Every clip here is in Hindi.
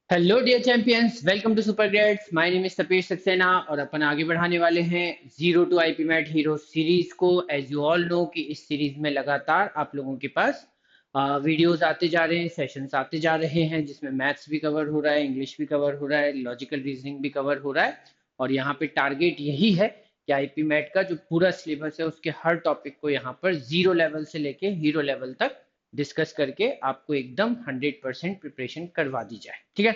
Hello dear champions, welcome to Super Grades. My name is Tapesh Saksena और अपन आगे बढ़ाने वाले हैं zero to IPMAT hero series को। एज यू ऑल नो कि इस सीरीज में लगातार आप लोगों के पास वीडियोस आते जा रहे हैं, सेशंस आते जा रहे हैं, जिसमें मैथ्स भी कवर हो रहा है, इंग्लिश भी कवर हो रहा है, लॉजिकल रीजनिंग भी कवर हो रहा है। और यहाँ पे टारगेट यही है कि आईपी मैट का जो पूरा सिलेबस है उसके हर टॉपिक को यहाँ पर जीरो लेवल से लेके हीरो लेवल तक डिस्कस करके आपको एकदम 100% प्रिपरेशन करवा दी जाए। ठीक है,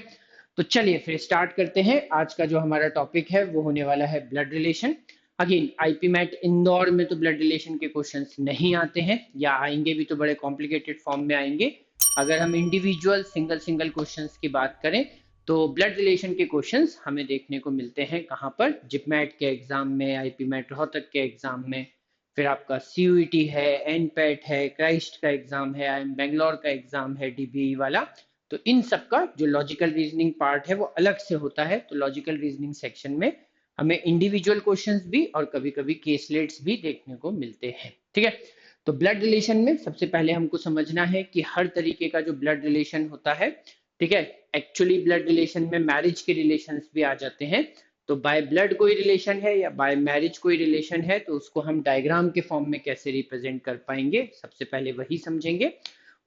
तो चलिए फिर स्टार्ट करते हैं। आज का जो हमारा टॉपिक है वो होने वाला है blood relation. Again IPMAT Indore में तो ब्लड रिलेशन के क्वेश्चंस नहीं आते हैं, या आएंगे भी तो बड़े कॉम्प्लिकेटेड फॉर्म में आएंगे। अगर हम इंडिविजुअल सिंगल सिंगल क्वेश्चंस की बात करें तो ब्लड रिलेशन के क्वेश्चंस हमें देखने को मिलते हैं कहाँ पर, जिपमैट के एग्जाम में, आईपी मैट रोहतक के एग्जाम में, फिर आपका सीयूईटी है, एनपेट है, क्राइस्ट का एग्जाम है, आईएम बेंगलोर का एग्जाम है डीबीई वाला। तो इन सब का जो लॉजिकल रीजनिंग पार्ट है वो अलग से होता है। तो लॉजिकल रीजनिंग सेक्शन में हमें इंडिविजुअल क्वेश्चंस भी और कभी कभी केसलेट्स भी देखने को मिलते हैं। ठीक है, तो ब्लड रिलेशन में सबसे पहले हमको समझना है कि हर तरीके का जो ब्लड रिलेशन होता है, ठीक है, एक्चुअली ब्लड रिलेशन में मैरिज के रिलेशंस भी आ जाते हैं। तो बाय ब्लड कोई रिलेशन है या बाय मैरिज कोई रिलेशन है तो उसको हम डायग्राम के फॉर्म में कैसे रिप्रेजेंट कर पाएंगे, सबसे पहले वही समझेंगे।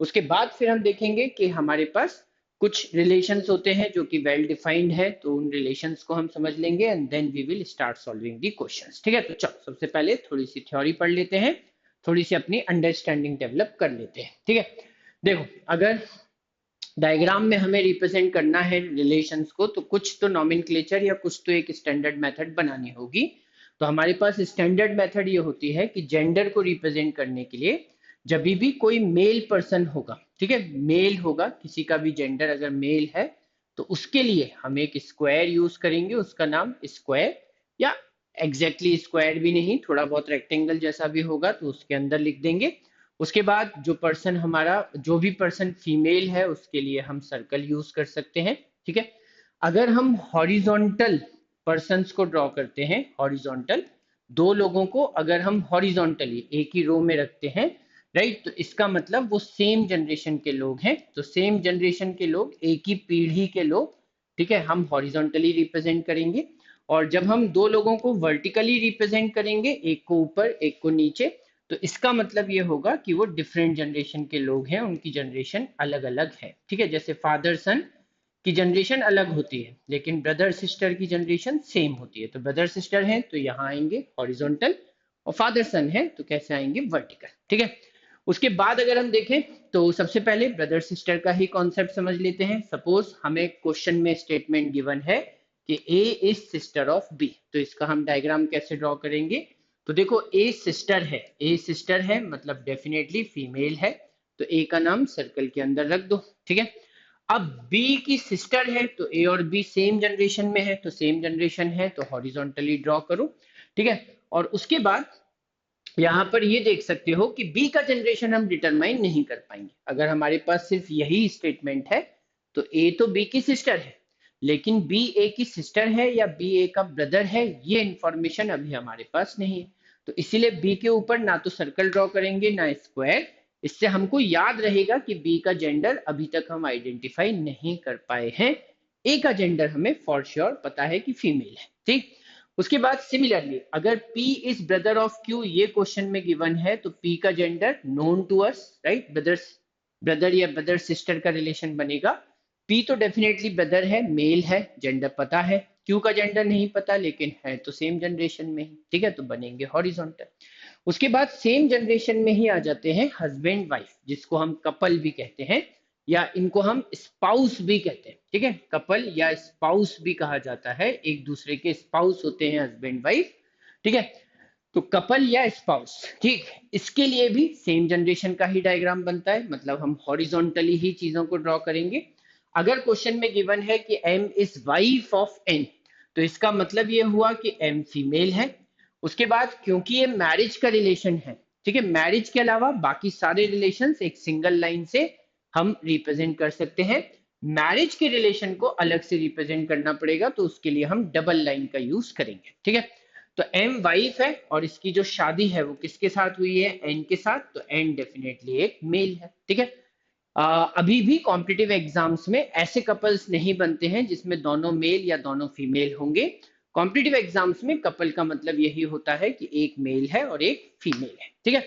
उसके बाद फिर हम देखेंगे कि हमारे पास कुछ रिलेशंस होते हैं जो कि वेल डिफाइंड है, तो उन रिलेशंस को हम समझ लेंगे and then we will start solving the questions. ठीक है, तो चलो सबसे पहले थोड़ी सी थ्योरी पढ़ लेते हैं, थोड़ी सी अपनी अंडरस्टैंडिंग डेवलप कर लेते हैं। ठीक है, देखो अगर डायग्राम में हमें रिप्रेजेंट करना है रिलेशंस को तो कुछ तो नॉमेनक्लेचर या कुछ तो एक स्टैंडर्ड मेथड बनानी होगी। तो हमारे पास स्टैंडर्ड मेथड ये होती है कि जेंडर को रिप्रेजेंट करने के लिए जब भी कोई मेल पर्सन होगा, ठीक है, मेल होगा, किसी का भी जेंडर अगर मेल है तो उसके लिए हम एक स्क्वायर यूज करेंगे, उसका नाम स्क्वायर, या एग्जैक्टली स्क्वायर भी नहीं, थोड़ा बहुत रेक्टेंगल जैसा भी होगा तो उसके अंदर लिख देंगे। उसके बाद जो पर्सन हमारा, जो भी पर्सन फीमेल है उसके लिए हम सर्कल यूज कर सकते हैं। ठीक है, अगर हम हॉरिजॉन्टल पर्सन्स को ड्रॉ करते हैं, हॉरिजॉन्टल दो लोगों को अगर हम हॉरिजॉन्टली एक ही रो में रखते हैं, राइट, तो इसका मतलब वो सेम जनरेशन के लोग हैं। तो सेम जनरेशन के लोग, एक ही पीढ़ी के लोग, ठीक है, हम हॉरिजॉन्टली रिप्रेजेंट करेंगे। और जब हम दो लोगों को वर्टिकली रिप्रेजेंट करेंगे, एक को ऊपर एक को नीचे, तो इसका मतलब ये होगा कि वो डिफरेंट जनरेशन के लोग हैं, उनकी जनरेशन अलग अलग है। ठीक है, जैसे फादर सन की जनरेशन अलग होती है लेकिन ब्रदर सिस्टर की जनरेशन सेम होती है। तो ब्रदर सिस्टर हैं तो यहाँ आएंगे हॉरिजॉन्टल, और फादर सन है तो कैसे आएंगे, वर्टिकल। ठीक है, उसके बाद अगर हम देखें तो सबसे पहले ब्रदर सिस्टर का ही कॉन्सेप्ट समझ लेते हैं। सपोज हमें क्वेश्चन में स्टेटमेंट गिवन है कि ए इज सिस्टर ऑफ बी, तो इसका हम डायग्राम कैसे ड्रॉ करेंगे। तो देखो ए सिस्टर है, ए सिस्टर है मतलब डेफिनेटली फीमेल है, तो ए का नाम सर्कल के अंदर रख दो। ठीक है, अब बी की सिस्टर है तो ए और बी सेम जनरेशन में है, तो सेम जनरेशन है तो हॉरिजॉन्टली ड्रॉ करो। ठीक है, और उसके बाद यहाँ पर ये देख सकते हो कि बी का जनरेशन हम डिटरमाइन नहीं कर पाएंगे। अगर हमारे पास सिर्फ यही स्टेटमेंट है तो ए तो बी की सिस्टर है, लेकिन बी ए की सिस्टर है या बी ए का ब्रदर है, ये इंफॉर्मेशन अभी हमारे पास नहीं है। तो इसीलिए बी के ऊपर ना तो सर्कल ड्रॉ करेंगे ना स्क्वायर। इससे हमको याद रहेगा कि बी का जेंडर अभी तक हम आइडेंटिफाई नहीं कर पाए हैं, ए का जेंडर हमें फॉर श्योर पता है कि फीमेल है। ठीक, उसके बाद सिमिलरली अगर P is brother of Q, ये क्वेश्चन में गिवन है, तो P का gender known to us, right, brothers, brother या ब्रदर सिस्टर का रिलेशन बनेगा। P तो डेफिनेटली ब्रदर है, मेल है, जेंडर पता है। Q का जेंडर नहीं पता लेकिन है तो सेम जनरेशन में ही। ठीक है, तो बनेंगे हॉरिजॉन्टल। उसके बाद सेम जनरेशन में ही आ जाते हैं हस्बैंड वाइफ, जिसको हम कपल भी कहते हैं या इनको हम स्पाउस भी कहते हैं। ठीक है, कपल या स्पाउस भी कहा जाता है, एक दूसरे के स्पाउस होते हैं हस्बैंड वाइफ। ठीक है, तो कपल या स्पाउस, ठीक, इसके लिए भी सेम जनरेशन का ही डायग्राम बनता है, मतलब हम हॉरिजॉन्टली ही चीजों को ड्रॉ करेंगे। अगर क्वेश्चन में गिवन है कि M is wife of N, तो इसका मतलब ये हुआ कि एम फीमेल है। उसके बाद क्योंकि ये मैरिज का रिलेशन है, ठीक है, मैरिज के अलावा बाकी सारे रिलेशंस एक सिंगल लाइन से हम रिप्रेजेंट कर सकते हैं। मैरिज के रिलेशन को अलग से रिप्रेजेंट करना पड़ेगा, तो उसके लिए हम डबल लाइन का यूज करेंगे, ठीक है। तो एम वाइफ है और इसकी जो शादी है वो किसके साथ हुई है, एन के साथ, तो एन डेफिनेटली एक मेल है, ठीक है। अभी भी कॉम्पिटिटिव एग्जाम्स में ऐसे कपल्स नहीं बनते हैं जिसमें दोनों मेल या दोनों फीमेल होंगे। कॉम्पिटिटिव एग्जाम्स में कपल का मतलब यही होता है कि एक मेल है और एक फीमेल है, ठीक है।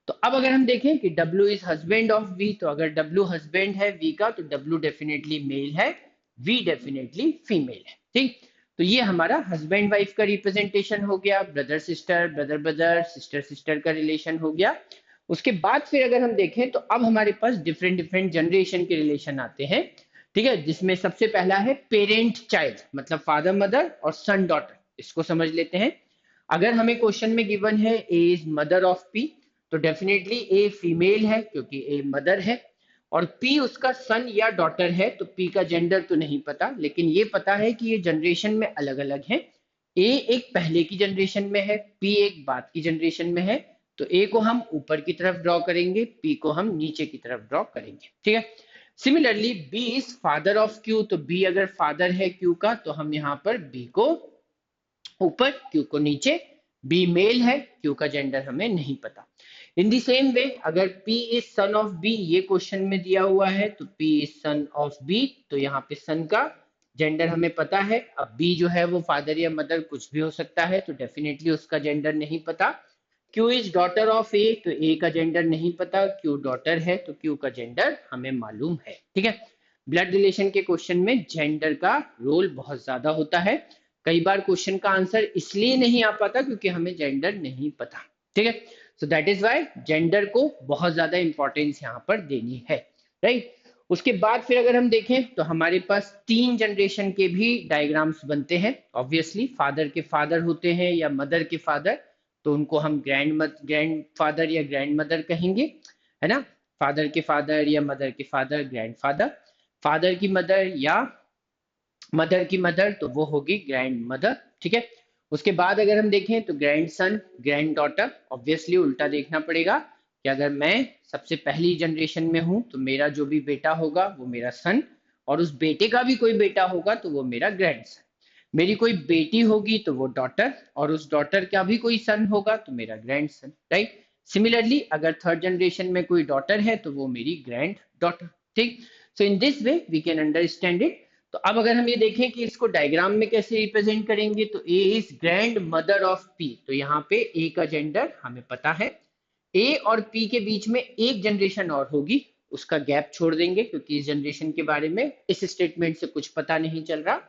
तो अब अगर हम देखें कि W is husband of V, तो अगर W हस्बैंड है V का, तो W डेफिनेटली मेल है, V डेफिनेटली फीमेल है, ठीक। तो ये हमारा हस्बैंड वाइफ का रिप्रेजेंटेशन हो गया, brother sister, brother brother, sister sister का रिलेशन हो गया। उसके बाद फिर अगर हम देखें तो अब हमारे पास डिफरेंट डिफरेंट जनरेशन के रिलेशन आते हैं, ठीक है, जिसमें सबसे पहला है पेरेंट चाइल्ड, मतलब फादर मदर और सन डॉटर। इसको समझ लेते हैं। अगर हमें क्वेश्चन में गिवन है ए इज मदर ऑफ पी, तो डेफिनेटली ए फीमेल है क्योंकि ए मदर है, और पी उसका सन या डॉटर है, तो पी का जेंडर तो नहीं पता, लेकिन ये पता है कि ये जनरेशन में अलग अलग है। ए एक पहले की जनरेशन में है, पी एक बाद की जनरेशन में है। तो ए को हम ऊपर की तरफ ड्रॉ करेंगे, पी को हम नीचे की तरफ ड्रॉ करेंगे, ठीक है। Similarly B is father of Q, तो बी अगर फादर है क्यू का, तो हम यहाँ पर बी को ऊपर, क्यू को नीचे। बी मेल है, क्यू का जेंडर हमें नहीं पता। इन दी सेम वे अगर P is son of B, ये क्वेश्चन में दिया हुआ है, तो P is son of B, तो यहाँ पे सन का जेंडर हमें पता है। अब B जो है वो फादर या मदर कुछ भी हो सकता है, तो डेफिनेटली उसका जेंडर नहीं पता। Q is daughter of A, तो A का जेंडर नहीं पता, Q डॉटर है तो Q का जेंडर हमें मालूम है, ठीक है। ब्लड रिलेशन के क्वेश्चन में जेंडर का रोल बहुत ज्यादा होता है। कई बार क्वेश्चन का आंसर इसलिए नहीं आ पाता क्योंकि हमें जेंडर नहीं पता, ठीक है। So that is why gender को बहुत ज्यादा इंपॉर्टेंस यहाँ पर देनी है, राइट। उसके बाद फिर अगर हम देखें तो हमारे पास तीन जनरेशन के भी डायग्राम्स बनते हैं। ऑब्वियसली फादर के फादर होते हैं या मदर के फादर, तो उनको हम ग्रैंड फादर या ग्रैंड मदर कहेंगे, है ना। फादर के फादर या मदर के फादर ग्रैंड फादर, फादर की मदर या मदर की मदर, तो वो होगी ग्रैंड मदर, ठीक है। उसके बाद अगर हम देखें तो grand son, grand daughter, obviously उल्टा देखना पड़ेगा कि अगर मैं सबसे पहली जनरेशन में हूं तो मेरा जो भी बेटा होगा वो मेरा सन, और उस बेटे का भी कोई बेटा होगा तो वो मेरा ग्रैंड सन। मेरी कोई बेटी होगी तो वो डॉटर, और उस डॉटर का भी कोई सन होगा तो मेरा ग्रैंड सन, राइट। सिमिलरली अगर थर्ड जनरेशन में कोई डॉटर है तो वो मेरी ग्रैंड डॉटर, ठीक। So in this way we can understand it. तो अब अगर हम ये देखें कि इसको डायग्राम में कैसे रिप्रेजेंट करेंगे, तो A is grandmother of P, तो यहाँ पे ए का जेंडर हमें पता है। ए और पी के बीच में एक जनरेशन और होगी, उसका गैप छोड़ देंगे क्योंकि इस जनरेशन के बारे में इस स्टेटमेंट से कुछ पता नहीं चल रहा।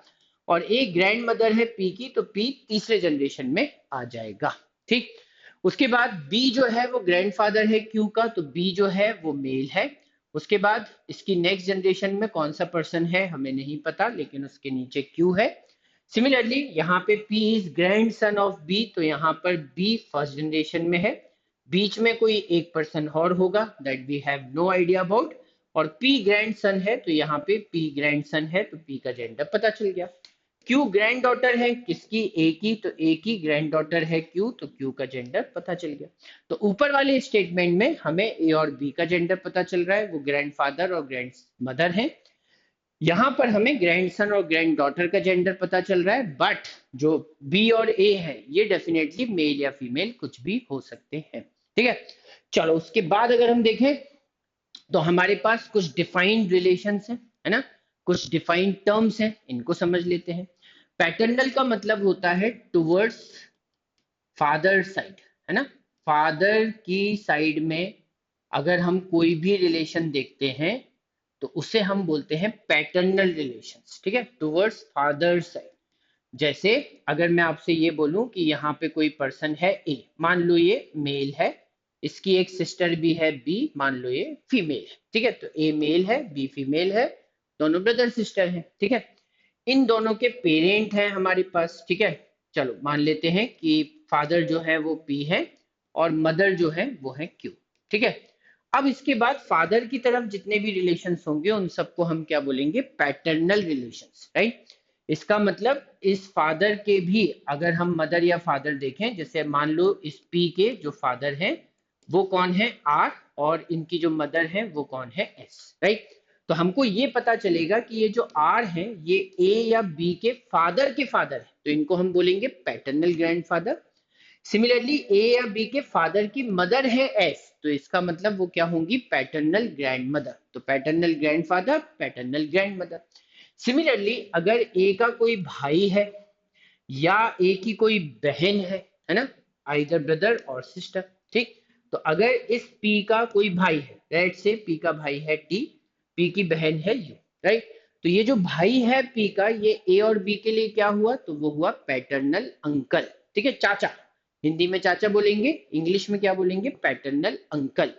और ए ग्रैंड मदर है पी की, तो पी तीसरे जनरेशन में आ जाएगा, ठीक। उसके बाद बी जो है वो ग्रैंडफादर है क्यू का, तो बी जो है वो मेल है। उसके बाद इसकी नेक्स्ट जनरेशन में कौन सा पर्सन है हमें नहीं पता, लेकिन उसके नीचे क्यू है। सिमिलरली यहाँ पे P is grand son of B, तो यहाँ पर B फर्स्ट जनरेशन में है। बीच में कोई एक पर्सन और होगा that we have no idea about, और P ग्रैंड सन है, तो यहाँ पे P ग्रैंड सन है, तो P का जेंडर पता चल गया। क्यू ग्रैंड डॉटर है किसकी, ए की, तो ए की ग्रैंड डॉटर है क्यू, तो क्यू का जेंडर पता चल गया। तो ऊपर वाले स्टेटमेंट में हमें ए और बी का जेंडर पता चल रहा है, वो ग्रैंडफादर और ग्रैंड मदर है। यहाँ पर हमें ग्रैंडसन और ग्रैंड डॉटर का जेंडर पता चल रहा है, बट जो बी और ए है ये डेफिनेटली मेल या फीमेल कुछ भी हो सकते हैं, ठीक है। चलो उसके बाद अगर हम देखें तो हमारे पास कुछ डिफाइंड रिलेशंस हैं, है ना, कुछ डिफाइंड टर्म्स हैं, इनको समझ लेते हैं। पैटर्नल का मतलब होता है टुवर्ड्स फादर साइड, है ना। फादर की साइड में अगर हम कोई भी रिलेशन देखते हैं तो उसे हम बोलते हैं पैटर्नल रिलेशंस, ठीक है, टुवर्ड्स फादर साइड। जैसे अगर मैं आपसे ये बोलूं कि यहाँ पे कोई पर्सन है ए, मान लो ये मेल है, इसकी एक सिस्टर भी है बी, मान लो ये फीमेल है, ठीक है। तो ए मेल है बी फीमेल है, दोनों ब्रदर सिस्टर हैं, ठीक है। इन दोनों के पेरेंट हैं हमारे पास, ठीक है। चलो मान लेते हैं कि फादर जो है वो पी है और मदर जो है वो है क्यू। ठीक है, अब इसके बाद फादर की तरफ जितने भी रिलेशंस होंगे उन सबको हम क्या बोलेंगे, पैटर्नल रिलेशंस, राइट। इसका मतलब इस फादर के भी अगर हम मदर या फादर देखें, जैसे मान लो इस पी के जो फादर हैं वो कौन है, आर, और इनकी जो मदर है वो कौन है, एस, राइट। तो हमको ये पता चलेगा कि ये जो आर है ये ए या बी के फादर है, तो इनको हम बोलेंगे पैटर्नल ग्रैंडफादर। सिमिलरली ए या बी के फादर की मदर है एस, तो इसका मतलब वो क्या होंगी, पैटर्नल ग्रैंड मदर। तो paternal grandfather, paternal grand mother. Similarly अगर ए का कोई भाई है या ए की कोई बहन है ना, आइदर ब्रदर और सिस्टर, ठीक। तो अगर इस पी का कोई भाई है, राइट से पी का भाई है टी, पी की बहन है यू, राइट। तो ये जो भाई है पी का, ये ए और बी के लिए क्या हुआ, तो वो हुआ पैटर्नल अंकल, ठीक है, चाचा। हिंदी में चाचा बोलेंगे, इंग्लिश में क्या बोलेंगे, पैटर्नल अंकल।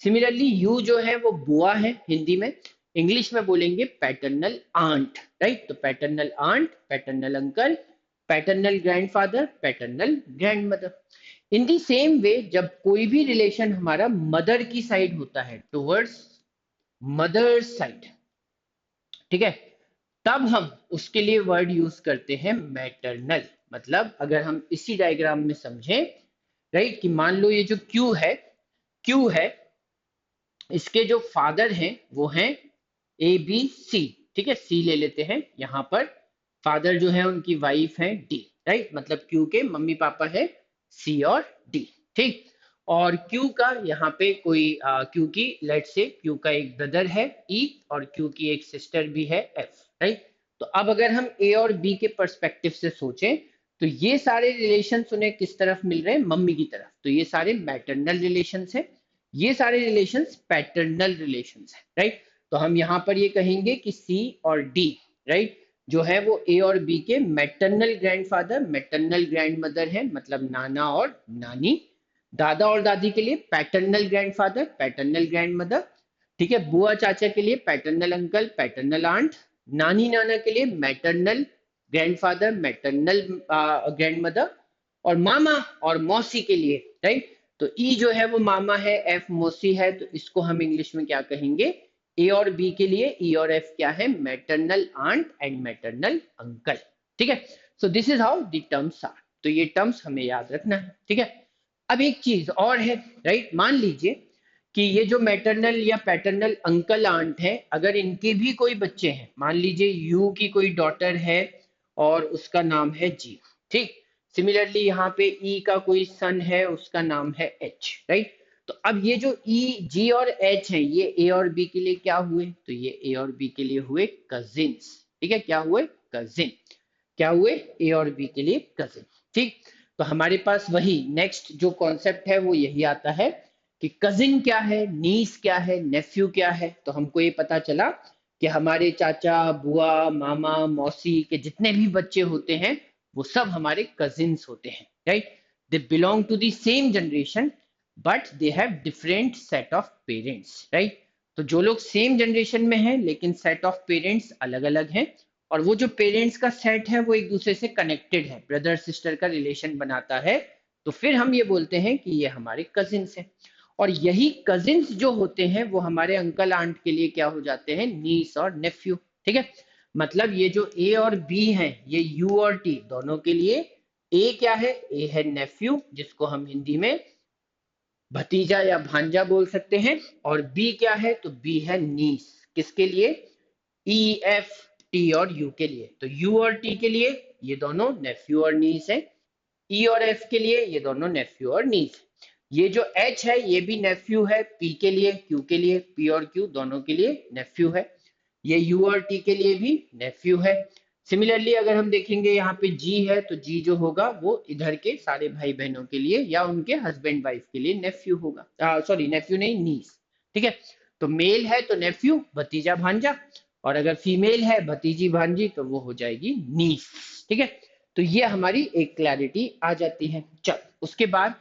सिमिलरली यू जो है वो बुआ है हिंदी में, इंग्लिश में बोलेंगे पैटर्नल आंट, राइट। तो paternal aunt, paternal uncle, paternal grandfather, paternal grandmother. In the same way जब कोई भी रिलेशन हमारा मदर की साइड होता है, टुवर्ड्स मदर साइड, ठीक है, तब हम उसके लिए वर्ड यूज करते हैं मैटरनल। मतलब अगर हम इसी डायग्राम में समझें, राइट, कि मान लो ये जो क्यू है, इसके जो फादर हैं वो हैं ए बी सी, ठीक है, सी ले लेते हैं यहाँ पर। फादर जो है उनकी वाइफ है डी, राइट, मतलब क्यू के मम्मी पापा है सी और डी, ठीक। और क्यू का यहाँ पे कोई क्यू की, लेट से क्यू का एक ब्रदर है ई, और क्यू की एक सिस्टर भी है एफ, राइट। तो अब अगर हम ए और बी के पर्सपेक्टिव से सोचें, तो ये सारे रिलेशन उन्हें किस तरफ मिल रहे हैं, मम्मी की तरफ, तो ये सारे मैटरनल रिलेशंस है, ये सारे रिलेशंस पैटर्नल रिलेशंस है, राइट। तो हम यहाँ पर ये कहेंगे कि सी और डी, राइट, जो है वो ए और बी के मैटरनल ग्रैंडफादर, मैटरनल ग्रैंडमदर है, मतलब नाना और नानी। दादा और दादी के लिए पैटर्नल ग्रैंडफादर, पैटर्नल ग्रैंडमदर, ठीक है। बुआ चाचा के लिए पैटर्नल अंकल, पैटर्नल आंट। नानी नाना के लिए मैटरनल ग्रैंडफादर, मैटरनल ग्रैंडमदर। और मामा और मौसी के लिए, राइट, तो ई जो है वो मामा है, एफ मौसी है, तो इसको हम इंग्लिश में क्या कहेंगे, ए और बी के लिए ई और एफ क्या है, maternal aunt and maternal uncle, ठीक है। So this is how the terms are. तो ये टर्म्स हमें याद रखना है, ठीक है। अब एक चीज और है, राइट, मान लीजिए कि ये जो मैटरनल या पैटर्नल अंकल आंट है, अगर इनके भी कोई बच्चे हैं, मान लीजिए यू की कोई डॉटर है और उसका नाम है जी, ठीक। सिमिलरली यहाँ पे ई का कोई सन है, उसका नाम है एच, राइट। तो अब ये जो ई, जी और एच है, ये ए और बी के लिए क्या हुए, तो ये ए और बी के लिए हुए कजिन्स, ठीक है, क्या हुए, कजिन। क्या हुए, ए और बी के लिए कजिन, ठीक। तो हमारे पास वही नेक्स्ट जो कॉन्सेप्ट है वो यही आता है कि कजिन क्या है, नीस क्या है, नेफ्यू क्या है। तो हमको ये पता चला कि हमारे चाचा, बुआ, मामा, मौसी के जितने भी बच्चे होते हैं वो सब हमारे कजिन्स होते हैं, right. They belong to the same generation but they have different set of parents, right. तो जो लोग सेम जनरेशन में हैं लेकिन सेट ऑफ पेरेंट्स अलग अलग हैं, और वो जो पेरेंट्स का सेट है वो एक दूसरे से कनेक्टेड है, ब्रदर सिस्टर का रिलेशन बनाता है, तो फिर हम ये बोलते हैं कि ये हमारे कजिन्स हैं। और यही कजिन्स जो होते हैं वो हमारे अंकल आंट के लिए क्या हो जाते हैं, नीस और नेफ्यू, ठीक है। मतलब ये जो ए और बी हैं, ये यू और टी दोनों के लिए ए क्या है, ए है नेफ्यू, जिसको हम हिंदी में भतीजा या भांजा बोल सकते हैं, और बी क्या है, तो बी है नीस, किसके लिए, ई, एफ, टी और यू के लिए। तो यू और टी के लिए ये दोनों नेफ्यू और नीस है, ई और एफ के लिए ये दोनों नेफ्यू और नीस। ये जो एच है ये भी नेफ्यू है पी के लिए, क्यू के लिए, पी और क्यू दोनों के लिए नेफ्यू है। ये यू और टी के लिए भी नेफ्यू है। सिमिलरली अगर हम देखेंगे यहाँ पे जी है, तो जी जो होगा वो इधर के सारे भाई बहनों के लिए या उनके हस्बैंड वाइफ के लिए नेफ्यू होगा, सॉरी नेफ्यू नहीं, नीस, ठीक है। तो मेल है तो नेफ्यू, भतीजा भांजा, और अगर फीमेल है भतीजी भांजी तो वो हो जाएगी नीस, ठीक है। तो ये हमारी एक क्लैरिटी आ जाती है। चल उसके बाद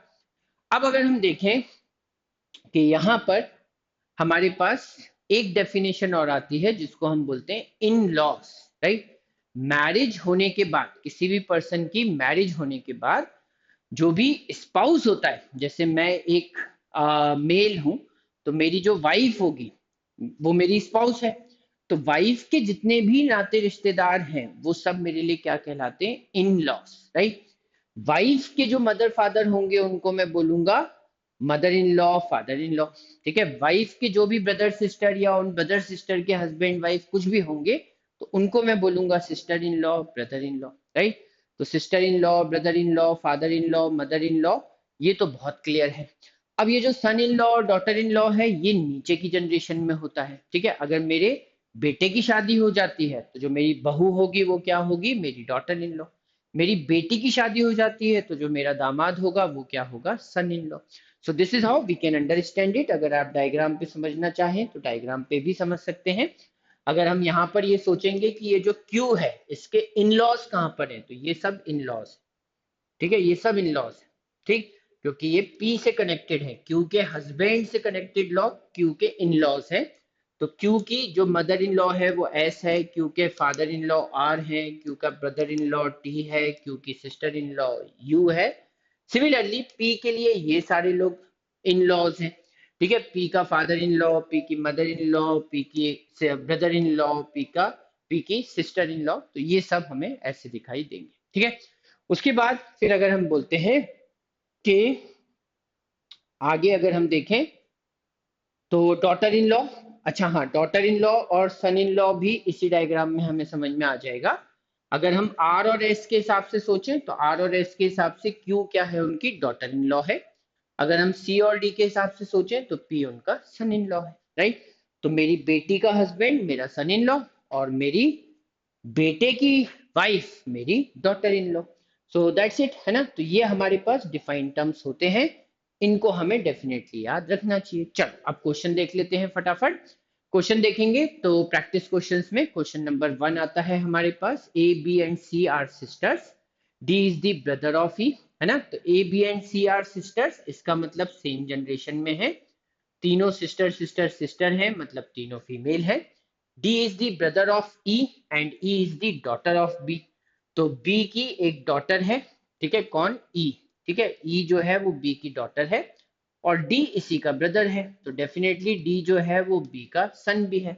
अब अगर हम देखें कि यहाँ पर हमारे पास एक डेफिनेशन और आती है जिसको हम बोलते हैं इन लॉस, राइट। मैरिज होने के बाद, किसी भी पर्सन की मैरिज होने के बाद जो भी स्पाउस होता है, जैसे मैं एक मेल हूं, तो मेरी जो वाइफ होगी वो मेरी स्पाउस है। तो वाइफ के जितने भी नाते रिश्तेदार हैं वो सब मेरे लिए क्या कहलाते हैं, इन लॉस, राइट। वाइफ के जो मदर फादर होंगे उनको मैं बोलूंगा mother in law, father in law. ठीक है, वाइफ के जो भी ब्रदर सिस्टर या उन ब्रदर सिस्टर के हस्बैंड वाइफ कुछ भी होंगे तो उनको मैं बोलूंगा sister in law, brother in law, right. तो sister in law, brother in law, father in law, mother in law, ये तो बहुत क्लियर है। अब ये जो सन इन लॉ और डॉटर इन लॉ है ये नीचे की जनरेशन में होता है। ठीक है, अगर मेरे बेटे की शादी हो जाती है तो जो मेरी बहू होगी वो क्या होगी, मेरी डॉटर इन लॉ। मेरी बेटी की शादी हो जाती है तो जो मेरा दामाद होगा वो क्या होगा, son in law. So this is how we can understand it. अगर आप डायग्राम पे समझना चाहें तो डायग्राम पे भी समझ सकते हैं। अगर हम यहाँ पर ये सोचेंगे कि ये जो क्यू है इसके इन लॉज कहाँ पर है, तो ये सब इन लॉज, ठीक है, ये सब इन लॉज है, ठीक। क्योंकि ये पी से कनेक्टेड है, क्यू के हस्बैंड से कनेक्टेड लॉ क्यू के इन लॉज है। तो क्यू की जो मदर इन लॉ है वो एस है, क्यू के फादर इन लॉ आर है, क्यू का ब्रदर इन लॉ टी है, क्यू की सिस्टर इन लॉ यू है। सिमिलरली पी के लिए ये सारे लोग इन लॉज हैं। ठीक है, पी का फादर इन लॉ, पी की मदर इन लॉ, पी की ब्रदर इन लॉ, पी की सिस्टर इन लॉ, तो ये सब हमें ऐसे दिखाई देंगे। ठीक है, उसके बाद फिर अगर हम बोलते हैं कि आगे अगर हम देखें तो डॉटर इन लॉ, अच्छा हाँ, डॉटर इन लॉ और सन इन लॉ भी इसी डायग्राम में हमें समझ में आ जाएगा। अगर हम आर और एस के हिसाब से सोचें तो आर और एस के हिसाब से क्यू क्या है, उनकी डॉटर इन लॉ है। अगर हम सी और डी के हिसाब से सोचें तो पी उनका सन इन लॉ है, राइट। तो मेरी बेटी का हस्बैंड मेरा सन इन लॉ और मेरी बेटे की वाइफ मेरी daughter in law. So that's it, है ना। तो ये हमारे पास डिफाइंड टर्म्स होते हैं, इनको हमें डेफिनेटली याद रखना चाहिए। चलो अब क्वेश्चन देख लेते हैं फटाफट। क्वेश्चन देखेंगे तो प्रैक्टिस क्वेश्चंस में क्वेश्चन नंबर 1 आता है हमारे पास, A B and C are sisters, D is the brother of E, है ना। तो A B and C are sisters, इसका मतलब सेम जनरेशन में है, तीनों सिस्टर सिस्टर सिस्टर हैं, मतलब तीनों फीमेल है। D is the brother of E and E is the daughter of B. तो बी की एक डॉटर है, ठीक है, कौन, ई। ठीक है, ई जो है वो बी की डॉटर है और डी इसी का ब्रदर है, तो डेफिनेटली डी जो है वो बी का सन भी है।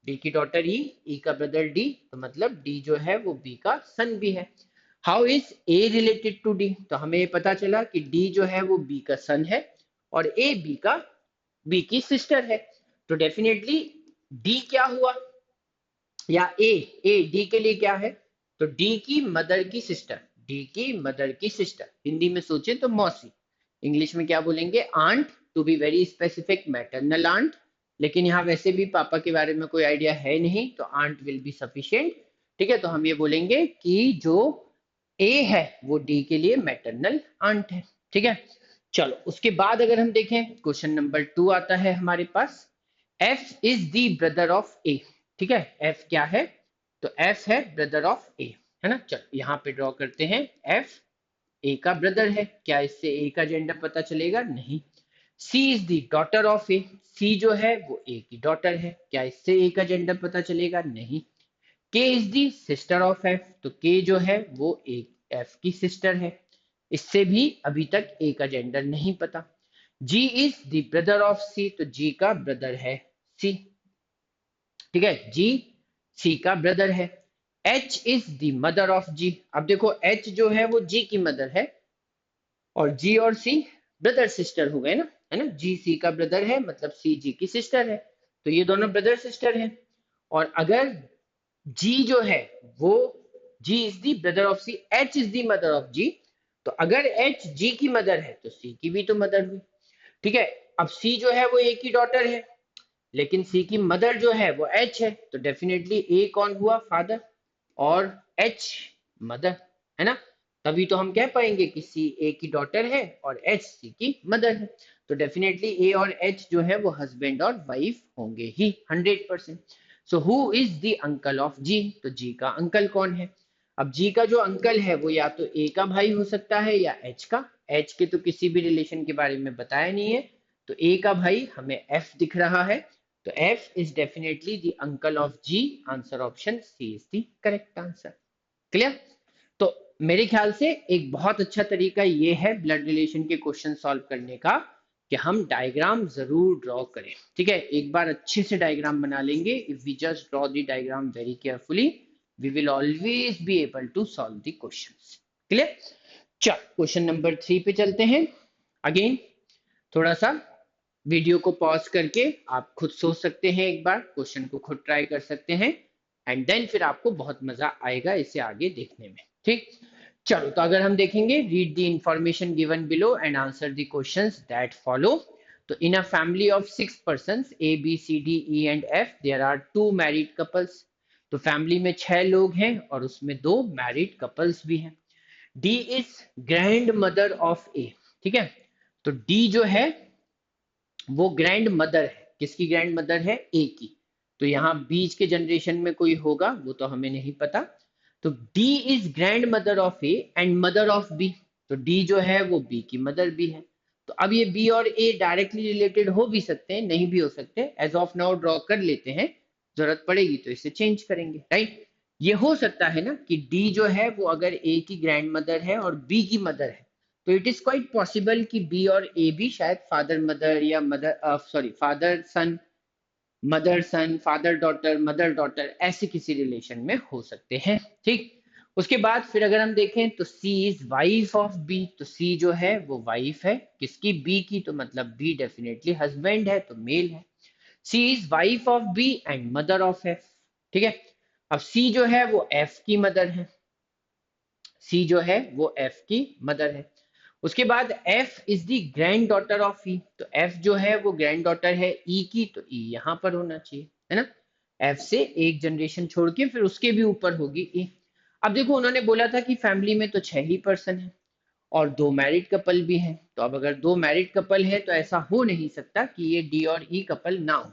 बी की डॉटर ई का ब्रदर डी, तो मतलब डी जो है वो बी का सन भी है। How is A related to D, तो हमें ये पता चला कि डी जो है वो बी का सन है और ए बी की सिस्टर है। तो डेफिनेटली डी क्या हुआ, या ए डी के लिए क्या है, तो डी की मदर की सिस्टर, डी की मदर की सिस्टर, हिंदी में सोचे तो मौसी, इंग्लिश में क्या बोलेंगे, aunt, to be very specific maternal aunt. लेकिन यहाँ वैसे भी पापा के बारे में कोई आइडिया है नहीं तो आंट विल बी सफिशिएंट। ठीक है, तो हम ये बोलेंगे कि जो ए है वो डी के लिए मैटरनल आंट है। ठीक है, चलो उसके बाद अगर हम देखें क्वेश्चन नंबर 2 आता है हमारे पास, F is the brother of A. ठीक है, एफ क्या है, तो एफ है ब्रदर ऑफ ए, है ना। चलो यहाँ पे ड्रॉ करते हैं, एफ ए का ब्रदर है, क्या इससे ए का जेंडर पता चलेगा, नहीं। सी इज द डॉटर ऑफ ए, सी जो है वो ए की डॉटर है, क्या इससे ए का जेंडर पता चलेगा, नहीं। के is the sister of F, तो के जो है वो ए एफ की सिस्टर है, इससे भी अभी तक ए का जेंडर नहीं पता। जी इज द ब्रदर ऑफ सी, तो जी का ब्रदर है सी, ठीक है, जी सी का ब्रदर है। H is the mother of G, अब देखो एच जो है वो जी की मदर है और जी और सी ब्रदर सिस्टर हो गए ना, है ना। जी सी का ब्रदर है मतलब सी जी की सिस्टर है, तो ये दोनों ब्रदर सिस्टर हैं। और अगर जी जो है वो, G is the brother of C, H is the mother of G, तो अगर एच जी की मदर है तो सी की भी तो मदर हुई। ठीक है, अब सी जो है वो ए की डॉटर है लेकिन सी की मदर जो है वो एच है, तो डेफिनेटली ए कौन हुआ, फादर, और एच मदर, है ना। तभी तो हम कह पाएंगे कि सी ए की डॉटर है और एच सी की मदर है। तो डेफिनेटली ए और एच जो है वो हस्बैंड और वाइफ होंगे ही 100%। So who is the uncle of G, तो जी का अंकल कौन है। अब जी का जो अंकल है वो या तो ए का भाई हो सकता है या एच का, एच के तो किसी भी रिलेशन के बारे में बताया नहीं है, तो ए का भाई हमें एफ दिख रहा है, तो F is definitely the uncle of G. Answer option C is the correct answer. Clear? तो मेरे ख्याल से एक बहुत अच्छा तरीका ये है ब्लड रिलेशन के क्वेश्चन सॉल्व करने का कि हम डायग्राम जरूर ड्रॉ करें। ठीक है, एक बार अच्छे से डायग्राम बना लेंगे, if we just draw the diagram very carefully we will always be able to solve the questions. Clear? चल क्वेश्चन नंबर 3 पे चलते हैं। अगेन थोड़ा सा वीडियो को पॉज करके आप खुद सोच सकते हैं, एक बार क्वेश्चन को खुद ट्राई कर सकते हैं एंड देन फिर आपको बहुत मजा आएगा इसे आगे देखने में। ठीक, चलो तो अगर हम देखेंगे, read the information given below and answer the questions that follow. तो in a family of 6 persons A B C D E and F there are 2 married couples. तो फैमिली में 6 लोग हैं और उसमें 2 मैरिड कपल्स भी हैं। D is grandmother of A. ठीक है, तो डी जो है वो ग्रैंड मदर है, किसकी ग्रैंड मदर है? ए की। तो यहाँ बीच के जनरेशन में कोई होगा वो तो हमें नहीं पता। तो D is grandmother of A and mother of B. तो डी जो है वो बी की मदर भी है। तो अब ये बी और ए डायरेक्टली रिलेटेड हो भी सकते हैं, नहीं भी हो सकते। एज ऑफ नाउ ड्रॉ कर लेते हैं, जरूरत पड़ेगी तो इसे चेंज करेंगे, राइट? ये हो सकता है ना कि डी जो है वो अगर ए की ग्रैंड मदर है और बी की मदर है, तो इट इज क्वाइट पॉसिबल कि बी और ए भी शायद फादर मदर या mother sorry father son, mother son, father daughter, mother daughter, ऐसे किसी रिलेशन में हो सकते हैं। ठीक, उसके बाद फिर अगर हम देखें तो सी इज वाइफ ऑफ बी। तो सी जो है वो वाइफ है किसकी? बी की। तो मतलब बी डेफिनेटली हस्बैंड है, तो मेल है। C is wife of B and mother of F. ठीक है, अब सी जो है वो एफ की मदर है, सी जो है वो एफ की मदर है। उसके बाद F is the granddaughter of E. तो एफ जो है वो ग्रैंड डॉटर है ई की, तो ई यहाँ पर होना चाहिए, है ना? एफ से एक जनरेशन छोड़ के फिर उसके भी ऊपर होगी ई। अब देखो उन्होंने बोला था कि फैमिली में तो 6 ही पर्सन है और 2 मैरिड कपल भी हैं। तो अब अगर 2 मैरिड कपल है तो ऐसा हो नहीं सकता कि ये डी और ई कपल ना हो,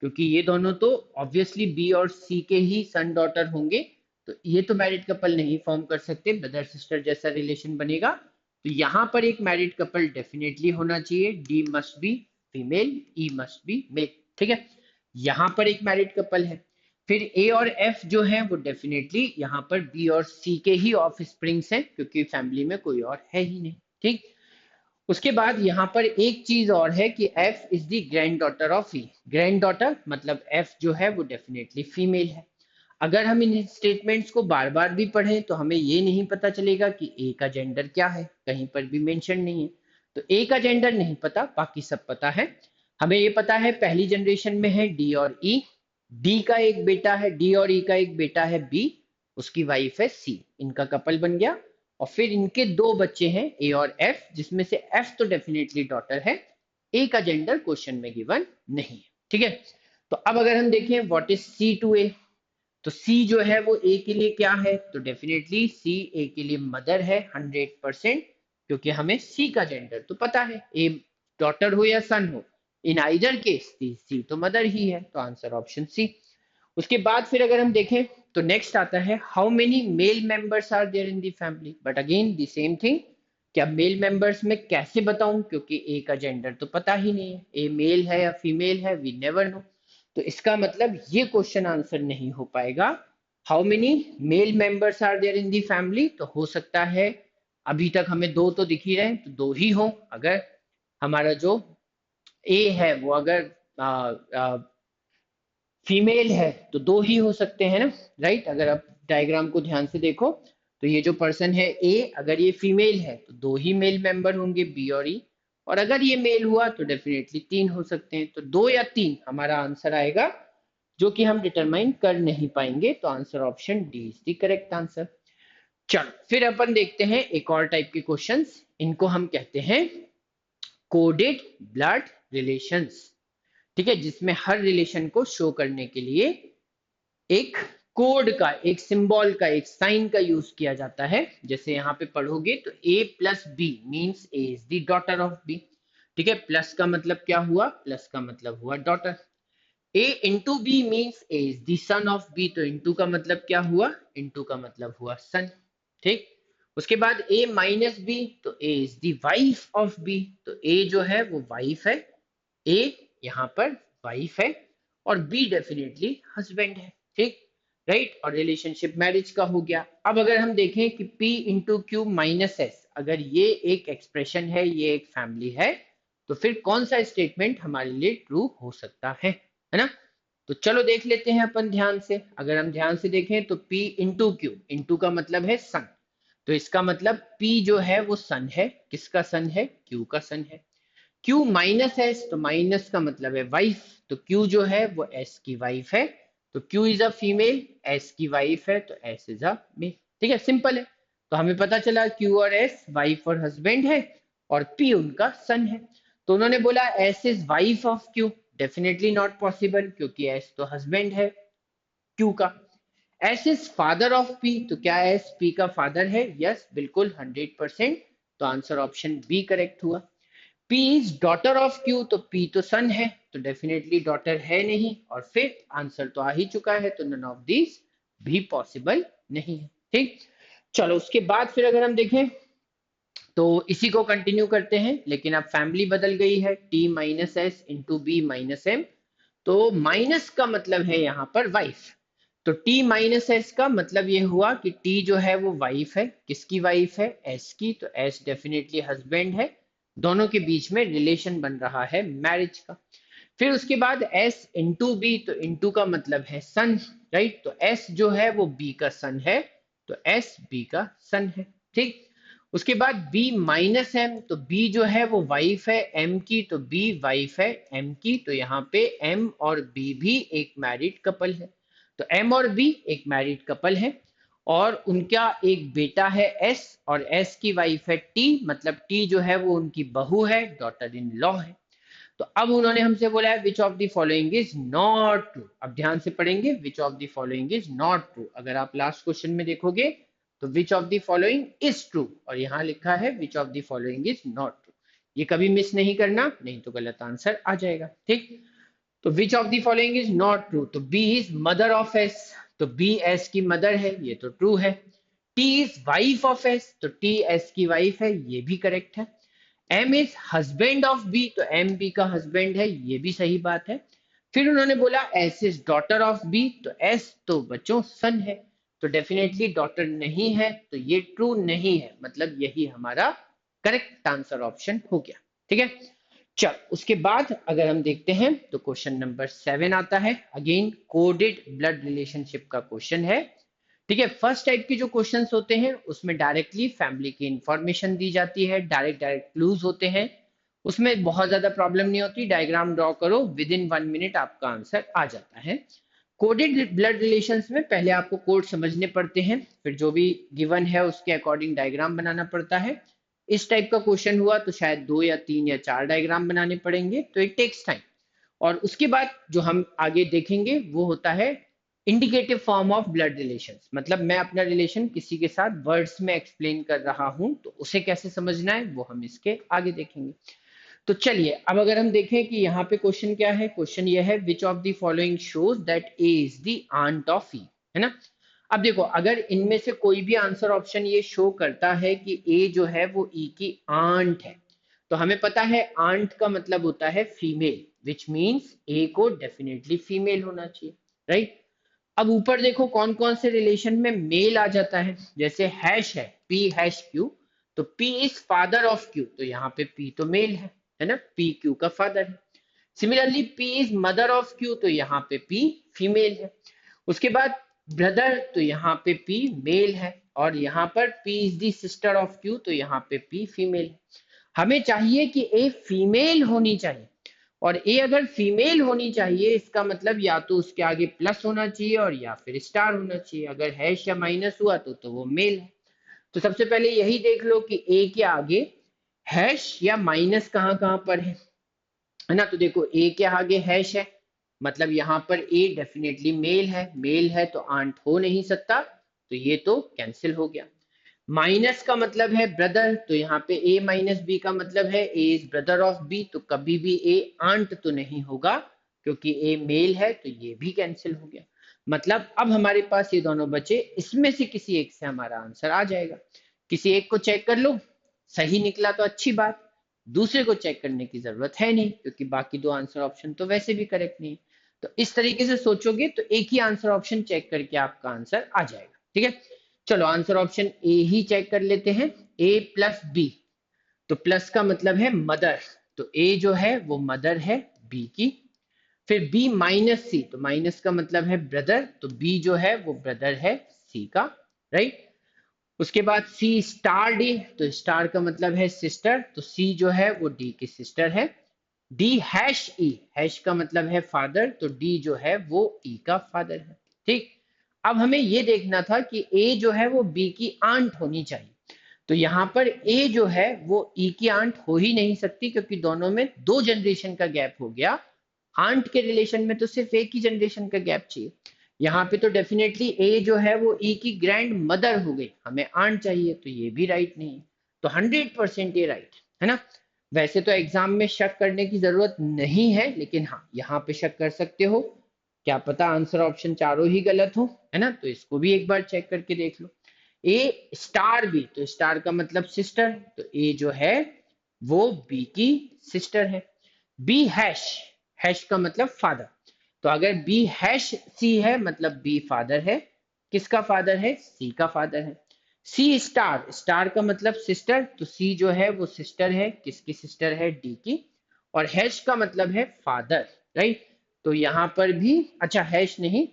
क्योंकि ये दोनों तो ऑब्वियसली बी और सी के ही सन डॉटर होंगे। तो ये तो मैरिड कपल नहीं फॉर्म कर सकते, ब्रदर सिस्टर जैसा रिलेशन बनेगा। तो यहाँ पर एक मैरिड कपल डेफिनेटली होना चाहिए, D must be female, E must be male. ठीक है, यहाँ पर एक मैरिड कपल है। फिर ए और एफ जो है वो डेफिनेटली यहाँ पर बी और सी के ही ऑफ स्प्रिंग्स हैं, क्योंकि फैमिली में कोई और है ही नहीं। ठीक, उसके बाद यहाँ पर एक चीज और है कि F is the granddaughter of E. Grand daughter मतलब एफ जो है वो डेफिनेटली फीमेल है। अगर हम इन स्टेटमेंट्स को बार बार भी पढ़ें तो हमें ये नहीं पता चलेगा कि ए का जेंडर क्या है, कहीं पर भी मेंशन नहीं है। तो ए का जेंडर नहीं पता, बाकी सब पता है। हमें ये पता है पहली जनरेशन में है डी और ई, डी का एक बेटा है, डी और ई का एक बेटा है बी, उसकी वाइफ है सी, इनका कपल बन गया। और फिर इनके 2 बच्चे हैं ए और एफ, जिसमें से एफ तो डेफिनेटली डॉटर है, ए का जेंडर क्वेश्चन में गिवन नहीं है। ठीक है, तो अब अगर हम देखें व्हाट इज सी टू ए, तो सी जो है वो ए के लिए क्या है? तो डेफिनेटली सी ए के लिए मदर है 100%, क्योंकि हमें सी का जेंडर तो पता है, ए डॉटर हो या सन हो, इन आइदर केस सी तो मदर ही है, तो आंसर ऑप्शन सी। उसके बाद फिर अगर हम देखें तो नेक्स्ट आता है how many male members are there in the family. But again the same thing कि अब मेल मेंबर्स में कैसे बताऊं, क्योंकि ए का जेंडर तो पता ही नहीं है, ए मेल है या फीमेल है, वी नेवर नो। तो इसका मतलब ये क्वेश्चन आंसर नहीं हो पाएगा। How many male members are there in the family, तो हो सकता है अभी तक हमें 2 तो दिख ही रहे हैं, तो 2 ही हो। अगर हमारा जो ए है वो अगर फीमेल है तो 2 ही हो सकते हैं ना, राइट? अगर आप डायग्राम को ध्यान से देखो तो ये जो पर्सन है ए, अगर ये फीमेल है तो 2 ही मेल मेंबर होंगे बी और ई, और अगर ये मेल हुआ तो डेफिनेटली 3 हो सकते हैं। तो 2 या 3 हमारा आंसर आएगा, जो कि हम डिटरमाइन कर नहीं पाएंगे। तो answer option D is the correct answer. चलो फिर अपन देखते हैं एक और टाइप के क्वेश्चंस, इनको हम कहते हैं कोडेड ब्लड रिलेशंस। ठीक है, जिसमें हर रिलेशन को शो करने के लिए एक कोड का, एक सिंबल का, एक साइन का यूज किया जाता है। जैसे यहाँ पे पढ़ोगे तो a plus B means A is the daughter of B. ठीक है, प्लस का मतलब क्या हुआ? प्लस का मतलब हुआ daughter. a into B means A is the son of B, तो इंटू का मतलब क्या हुआ? इंटू का मतलब हुआ सन। ठीक, उसके बाद a माइनस बी, तो a is the wife of B, तो a जो है वो वाइफ है, a यहाँ पर वाइफ है और बी डेफिनेटली हस्बैंड है। ठीक, राइट, और रिलेशनशिप मैरिज का हो गया। अब अगर हम देखें कि P into Q minus S, अगर ये एक एक्सप्रेशन है, ये एक फैमिली है, तो फिर कौन सा स्टेटमेंट हमारे लिए ट्रू हो सकता है ना। तो चलो देख लेते हैं अपन ध्यान से। अगर हम ध्यान से देखें तो P इंटू क्यू, इंटू का मतलब है सन, तो इसका मतलब P जो है वो सन है। किसका सन है? Q का सन है। Q माइनस एस, तो माइनस का मतलब है वाइफ, तो Q जो है वो S की वाइफ है। तो Q is a female, S की वाइफ है, तो S इज अ मेल। ठीक है, सिंपल है। तो हमें पता चला Q और S वाइफ और हस्बैंड है, और P उनका सन है। तो उन्होंने बोला S is wife of Q, definitely not possible, क्योंकि S तो हस्बैंड है Q का। S is father of P, तो क्या S P का फादर है? यस, बिल्कुल 100%। तो आंसर ऑप्शन बी करेक्ट हुआ। P is daughter of Q, तो P तो सन है, तो डेफिनेटली डॉटर है नहीं, और फिर आंसर तो आ ही चुका है, तो नन ऑफ दिस भी पॉसिबल नहीं है। ठीक, चलो उसके बाद फिर अगर हम देखें तो इसी को कंटिन्यू करते हैं, लेकिन अब फैमिली बदल गई है, T minus S into B minus M. तो माइनस का मतलब है यहाँ पर वाइफ, तो T माइनस एस का मतलब ये हुआ कि T जो है वो वाइफ है। किसकी वाइफ है? S की, तो S डेफिनेटली हस्बैंड है। दोनों के बीच में रिलेशन बन रहा है मैरिज का। फिर उसके बाद S इंटू बी, तो इंटू का मतलब है सन, राइट, तो S जो है वो B का सन है, तो S B का सन है। ठीक, उसके बाद B माइनस एम, तो B जो है वो वाइफ है M की, तो B वाइफ है M की, तो यहाँ पे M और B भी एक मैरिड कपल है। तो M और B एक मैरिड कपल है, और उनका एक बेटा है S, और S की वाइफ है T, मतलब T जो है वो उनकी बहू है, डॉटर इन लॉ है। तो अब उन्होंने हमसे बोला है which of the following is not true. अब ध्यान से पढ़ेंगे, विच of the following is not true. अगर आप लास्ट क्वेश्चन में देखोगे तो which of the following is true, और यहाँ लिखा है which of the following is not true. ये कभी मिस नहीं करना, नहीं तो गलत आंसर आ जाएगा। ठीक, तो which of the following is not true, तो B is mother of S, तो बी एस की मदर है, ये तो ट्रू है। T is wife of S, तो टी एस की वाइफ है, ये भी करेक्ट है। M is husband of B, तो एम बी का हस्बैंड है, ये भी सही बात है। फिर उन्होंने बोला S is daughter of B, तो एस तो बच्चों सन है, तो डेफिनेटली डॉटर नहीं है, तो ये ट्रू नहीं है, मतलब यही हमारा करेक्ट आंसर ऑप्शन हो गया। ठीक है, चल उसके बाद अगर हम देखते हैं तो क्वेश्चन नंबर 7 आता है। अगेन कोडेड ब्लड रिलेशनशिप का क्वेश्चन है। ठीक है, फर्स्ट टाइप के जो क्वेश्चंस होते हैं उसमें डायरेक्टली फैमिली की इंफॉर्मेशन दी जाती है, डायरेक्ट डायरेक्ट क्लूज होते हैं, उसमें बहुत ज्यादा प्रॉब्लम नहीं होती। डायग्राम ड्रॉ करो, विद इन 1 मिनट आपका आंसर आ जाता है। कोडेड ब्लड रिलेशंस में पहले आपको कोड समझने पड़ते हैं, फिर जो भी गिवन है उसके अकॉर्डिंग डायग्राम बनाना पड़ता है। इस टाइप का क्वेश्चन हुआ तो शायद 2 या 3 या 4 डायग्राम बनाने पड़ेंगे, तो इट टेक्स टाइम। और उसके बाद जो हम आगे देखेंगे वो होता है indicative form of blood relations, मतलब मैं अपना रिलेशन किसी के साथ वर्ड्स में एक्सप्लेन कर रहा हूं, तो उसे कैसे समझना है वो हम इसके आगे देखेंगे। तो चलिए अब अगर हम देखें कि यहाँ पे क्वेश्चन क्या है, क्वेश्चन ये है which of the following shows that A is the aunt of E, है ना। अब देखो, अगर इनमें से कोई भी आंसर ऑप्शन ये शो करता है कि ए जो है वो ई की आंट है, तो हमें पता है आंट का मतलब होता है फीमेल, विच मीन्स ए को डेफिनेटली फीमेल होना चाहिए, राइट। अब ऊपर देखो कौन कौन से रिलेशन में मेल आ जाता है, जैसे हैश है पी हैश क्यू, तो P is father of Q, तो यहाँ पे पी तो मेल है ना, पी क्यू का फादर है। Similarly P is mother of Q, तो यहाँ पे पी फीमेल है। उसके बाद ब्रदर, तो यहाँ पे पी मेल है, और यहाँ पर P is the sister of Q, तो यहाँ पे पी फीमेल है। हमें चाहिए कि ए फीमेल होनी चाहिए, और ए अगर फीमेल होनी चाहिए इसका मतलब या तो उसके आगे प्लस होना चाहिए और या फिर स्टार होना चाहिए। अगर हैश या माइनस हुआ तो वो मेल है। तो सबसे पहले यही देख लो कि ए के आगे हैश या माइनस कहाँ कहाँ पर है ना। तो देखो ए के आगे हैश है, मतलब यहाँ पर ए डेफिनेटली मेल है तो आंट हो नहीं सकता, तो ये तो कैंसिल हो गया। माइनस का मतलब है ब्रदर, तो यहाँ पे ए माइनस बी का मतलब है ए इज ब्रदर ऑफ बी, तो कभी भी ए आंट तो नहीं होगा, क्योंकि ए मेल है, तो ये भी कैंसिल हो गया। मतलब अब हमारे पास ये दोनों बचे, इसमें से किसी एक से हमारा आंसर आ जाएगा। किसी एक को चेक कर लो, सही निकला तो अच्छी बात, दूसरे को चेक करने की जरूरत है नहीं, क्योंकि बाकी दो आंसर ऑप्शन तो वैसे भी करेक्ट नहीं है। तो इस तरीके से सोचोगे तो एक ही आंसर ऑप्शन चेक करके आपका आंसर आ जाएगा। ठीक है, चलो आंसर ऑप्शन ए ही चेक कर लेते हैं, ए प्लस बी। तो प्लस का मतलब है मदर, तो ए जो है वो मदर है बी की। फिर बी माइनस सी, तो माइनस का मतलब है ब्रदर, तो बी जो है वो ब्रदर है सी का, राइट। उसके बाद सी स्टार डी, तो स्टार का मतलब है सिस्टर, तो सी जो है वो डी की सिस्टर है। डी हैश ई, हैश का मतलब है फादर, तो डी जो है वो ई का फादर है। ठीक, अब हमें ये देखना था कि ए जो है वो बी की आंट होनी चाहिए। तो यहाँ पर ए जो है वो ई की आंट हो ही नहीं सकती, क्योंकि दोनों में 2 जनरेशन का गैप हो गया। आंट के रिलेशन में तो सिर्फ एक ही जनरेशन का गैप चाहिए। यहाँ पे तो डेफिनेटली ए जो है वो ई की ग्रैंड मदर हो गई, हमें आंट चाहिए, तो ये भी राइट नहीं है। तो 100% ये राइट है ना। वैसे तो एग्जाम में शक करने की जरूरत नहीं है, लेकिन हाँ यहाँ पे शक कर सकते हो, क्या पता आंसर ऑप्शन चारों ही गलत हो, है ना। तो इसको भी एक बार चेक करके देख लो। ए स्टार बी, तो स्टार का मतलब सिस्टर, तो ए जो है वो बी की सिस्टर है। बी हैश, हैश का मतलब फादर, तो अगर बी हैश सी है मतलब बी फादर है, किसका फादर है, सी का फादर है। सी स्टार, स्टार का मतलब सिस्टर, तो सी जो है वो सिस्टर है, किसकी सिस्टर है, डी की। और हैश का मतलब है फादर, राइट। तो यहां पर भी, अच्छा हैश नहीं,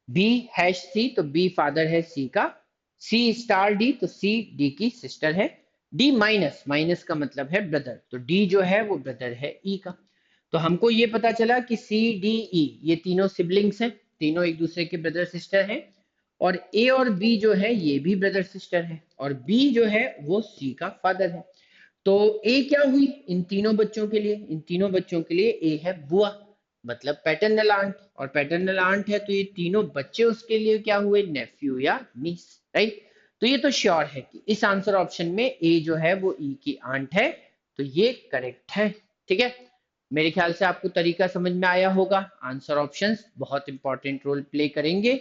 बी हैश सी, तो बी फादर है सी का। सी स्टार डी, तो सी डी की सिस्टर है। डी माइनस, माइनस का मतलब है ब्रदर, तो डी जो है वो ब्रदर है ई का। तो हमको ये पता चला कि सी डी ई ये तीनों सिबलिंग्स हैं, तीनों एक दूसरे के ब्रदर सिस्टर हैं। और ए और बी जो है ये भी ब्रदर सिस्टर है, और बी जो है वो सी का फादर है। तो ए क्या हुई इन तीनों बच्चों के लिए, इन तीनों बच्चों के लिए ए है बुआ, मतलब पैटर्नल आंट। और पैटर्नल आंट है तो ये तीनों बच्चे उसके लिए क्या हुए, नेफ्यू या नीस, राइट। तो ये तो श्योर है कि इस आंसर ऑप्शन में ए जो है वो ई की आंट है, तो ये करेक्ट है। ठीक है, मेरे ख्याल से आपको तरीका समझ में आया होगा। आंसर ऑप्शंस बहुत इंपॉर्टेंट रोल प्ले करेंगे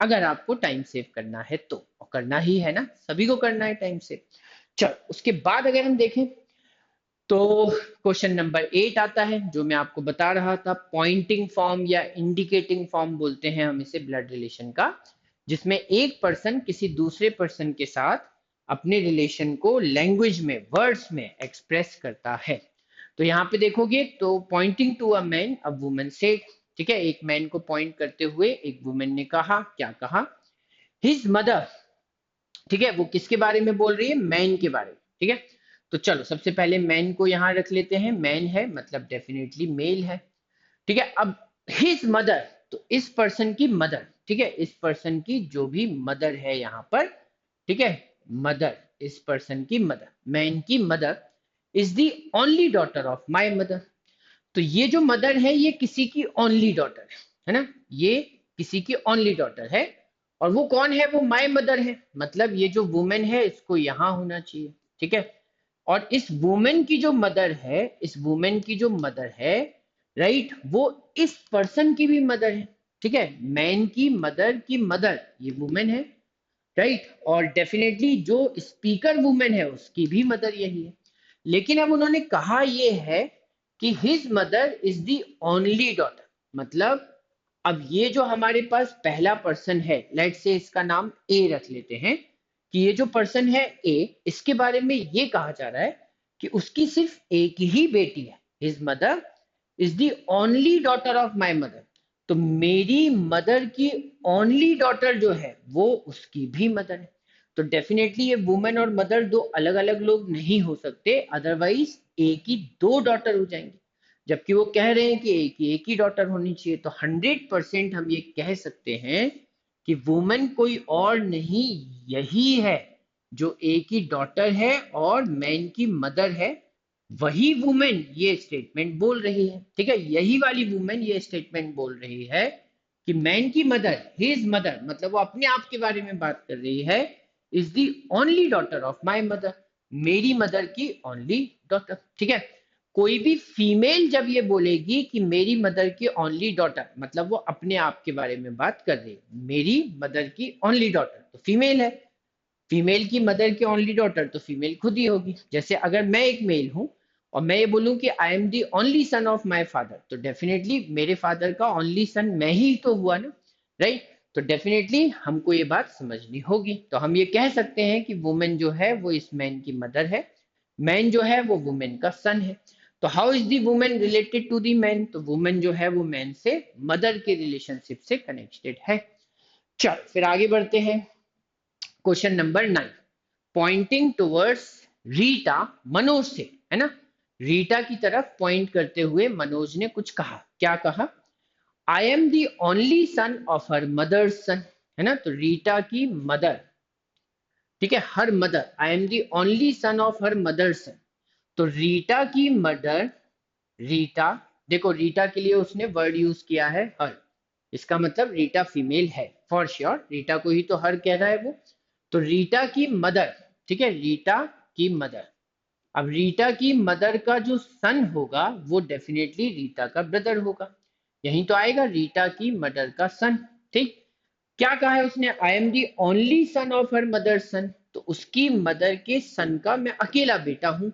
अगर आपको टाइम सेव करना है तो, और करना ही है ना, सभी को करना है टाइम सेव। चलो उसके बाद अगर हम देखें तो क्वेश्चन नंबर 8 आता है, जो मैं आपको बता रहा था, पॉइंटिंग फॉर्म या इंडिकेटिंग फॉर्म बोलते हैं हम इसे ब्लड रिलेशन का, जिसमें एक पर्सन किसी दूसरे पर्सन के साथ अपने रिलेशन को लैंग्वेज में, वर्ड्स में एक्सप्रेस करता है। तो यहाँ पे देखोगे तो pointing to a man a woman said, ठीक है, एक मैन को पॉइंट करते हुए एक वुमेन ने कहा, क्या कहा, हिज मदर। ठीक है, वो किसके बारे में बोल रही है, मैन के बारे में। ठीक है, तो चलो सबसे पहले मैन को यहां रख लेते हैं, मैन है मतलब डेफिनेटली मेल है। ठीक है, अब हिज मदर, तो इस पर्सन की मदर, ठीक है, इस पर्सन की जो भी मदर है यहां पर, ठीक है, मदर, इस पर्सन की मदर, मैन की mother is the only daughter of my mother. तो ये जो मदर है ये किसी की ओनली डॉटर है ना, ये किसी की ओनली डॉटर है। और वो कौन है, वो माय मदर है, मतलब ये जो वुमेन है इसको यहां होना चाहिए। ठीक है, और इस वुमेन की जो मदर है, इस वुमेन की जो मदर है, राइट, वो इस पर्सन की भी मदर है। ठीक है, मैन की मदर ये वुमेन है, राइट। और डेफिनेटली जो स्पीकर वुमेन है उसकी भी मदर यही है। लेकिन अब उन्होंने कहा ये है कि his mother is the only daughter, मतलब अब ये जो हमारे पास पहला पर्सन है, लेट से इसका नाम ए रख लेते हैं, कि ये जो पर्सन है ए, इसके बारे में ये कहा जा रहा है कि उसकी सिर्फ एक ही बेटी है, his mother is the only daughter of my mother. तो मेरी मदर की ओनली डॉटर जो है वो उसकी भी मदर है। तो डेफिनेटली ये वुमेन और मदर दो अलग अलग लोग नहीं हो सकते, अदरवाइज एक ही दो डॉटर हो जाएंगे। जबकि वो कह रहे हैं कि एक ही डॉटर होनी चाहिए, तो 100% हम ये कह सकते हैं कि वुमेन कोई और नहीं, यही है जो एक ही डॉटर है और मैन की मदर है। वही वुमेन ये स्टेटमेंट बोल रही है, ठीक है, यही वाली वुमेन ये स्टेटमेंट बोल रही है कि मैन की मदर, हिज मदर, मतलब वो अपने आप के बारे में बात कर रही है, is the only daughter of my mother, मेरी मदर की ओनली डॉटर। ठीक है, कोई भी फीमेल जब ये बोलेगी कि मेरी मदर की ओनली डॉटर, मतलब वो अपने आप के बारे में बात कर रही है, मेरी मदर की ओनली डॉटर, तो फीमेल है। फीमेल की मदर की ओनली डॉटर तो फीमेल खुद ही होगी। जैसे अगर मैं एक मेल हूं और मैं ये बोलूं कि I am the only son of my father, तो डेफिनेटली मेरे फादर का ओनली सन मैं ही तो हुआ ना, राइट। तो डेफिनेटली हमको ये बात समझनी होगी। तो हम ये कह सकते हैं कि वुमेन जो है वो इस मैन की मदर है, मैन जो है वो वुमेन का सन है। तो how is the women related to the man, तो वुमेन जो है वो मैन से मदर के रिलेशनशिप से कनेक्टेड है। चल फिर आगे बढ़ते हैं। Question number 9, pointing towards Rita, Manoj से, है ना, रीटा की तरफ पॉइंट करते हुए मनोज ने कुछ कहा। क्या कहा? आई am the only son of her mother सन, है ना। तो रीटा की मदर, ठीक है, her mother, I am the only son of her mother सन। तो रीटा की मदर, रीटा, देखो रीटा के लिए उसने वर्ड यूज किया है हर, इसका मतलब रीटा फीमेल है फॉर श्योर, रीटा को ही तो हर कह रहा है वो। तो रीटा की मदर, ठीक है, रीटा की मदर। अब रीटा की मदर का जो सन होगा वो डेफिनेटली रीटा का ब्रदर होगा, यही तो आएगा रीटा की मदर का सन, ठीक। क्या कहा है उसने? आई am the only son of her mother सन, तो उसकी मदर के सन का मैं अकेला बेटा हूं,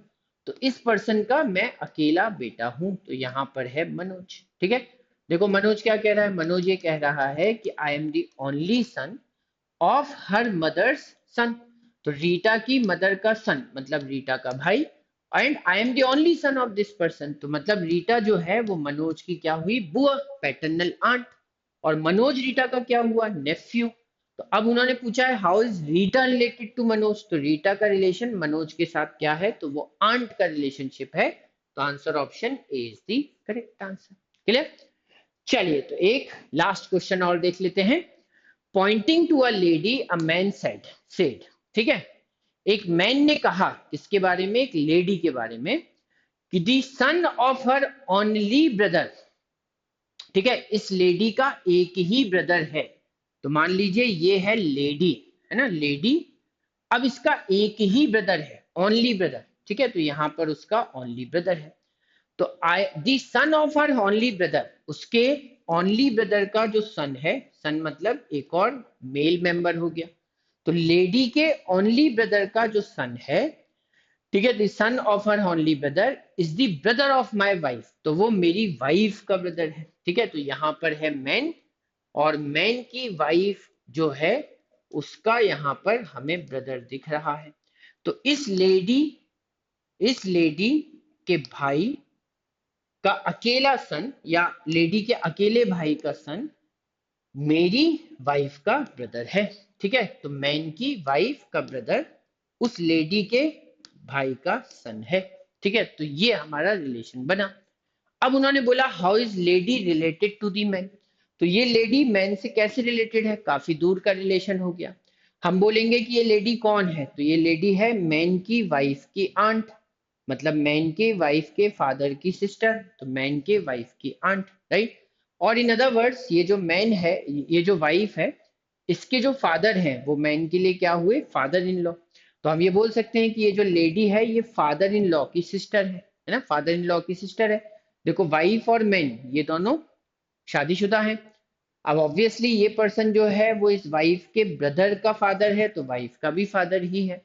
तो इस पर्सन का मैं अकेला बेटा हूं, तो यहां पर है मनोज, ठीक है। देखो मनोज क्या कह रहा है, मनोज ये कह रहा है कि I am the only son of her mother's son, तो रीटा की मदर का सन मतलब रीटा का भाई, and I am the only son of this person, तो मतलब रीटा जो है वो मनोज की क्या हुई? बुआ, पैटर्नल आंट, और मनोज रीटा का क्या हुआ? नेफ्यू। तो अब उन्होंने पूछा है how is Rita related to Manoj, तो रीटा का रिलेशन मनोज के साथ क्या है? तो वो आंट का रिलेशनशिप है, तो answer option A is the correct answer. Clear? चलिए तो एक लास्ट क्वेश्चन और देख लेते हैं। Pointing to a lady a man said, ठीक है, एक मैन ने कहा, किसके बारे में? एक लेडी के बारे में, कि the son of her only brother, ठीक है, इस लेडी का एक ही ब्रदर है। तो मान लीजिए ये है लेडी, है ना, लेडी, अब इसका एक ही ब्रदर है, ओनली ब्रदर, ठीक है, तो यहां पर उसका ओनली ब्रदर है। तो I the son of her only brother, उसके ओनली ब्रदर का जो सन है, सन मतलब एक और मेल मेंबर हो गया, तो लेडी के ओनली ब्रदर का जो सन है, ठीक है, the son of her only brother is the brother of my wife, तो वो मेरी वाइफ का ब्रदर है, ठीक है, तो यहां पर है मैन, और मैन की वाइफ जो है उसका यहां पर हमें ब्रदर दिख रहा है। तो इस लेडी के भाई का अकेला सन, या लेडी के अकेले भाई का सन मेरी वाइफ का ब्रदर है, ठीक है, तो मैन की वाइफ का ब्रदर उस लेडी के भाई का सन है, ठीक है, तो ये हमारा रिलेशन बना। अब उन्होंने बोला how is lady related to the man, तो ये लेडी मैन से कैसे रिलेटेड है? काफी दूर का रिलेशन हो गया। हम बोलेंगे कि ये लेडी कौन है, तो ये लेडी है मैन की वाइफ की आंट, मतलब मैन के वाइफ के फादर की सिस्टर, तो मैन के वाइफ की आंट, राइट। और इन अदर वर्ड्स ये जो मैन है, ये जो वाइफ है, इसके जो फादर हैं वो मैन के लिए क्या हुए? Father in law. तो हम ये बोल सकते हैं कि ये जो लेडी है ये फादर इन लॉ की सिस्टर है ना, फादर इन लॉ की सिस्टर है। देखो वाइफ और मैन ये दोनों शादीशुदा हैं। अब ऑब्वियसली ये पर्सन जो है वो इस वाइफ के ब्रदर का फादर है, तो वाइफ का भी फादर ही है,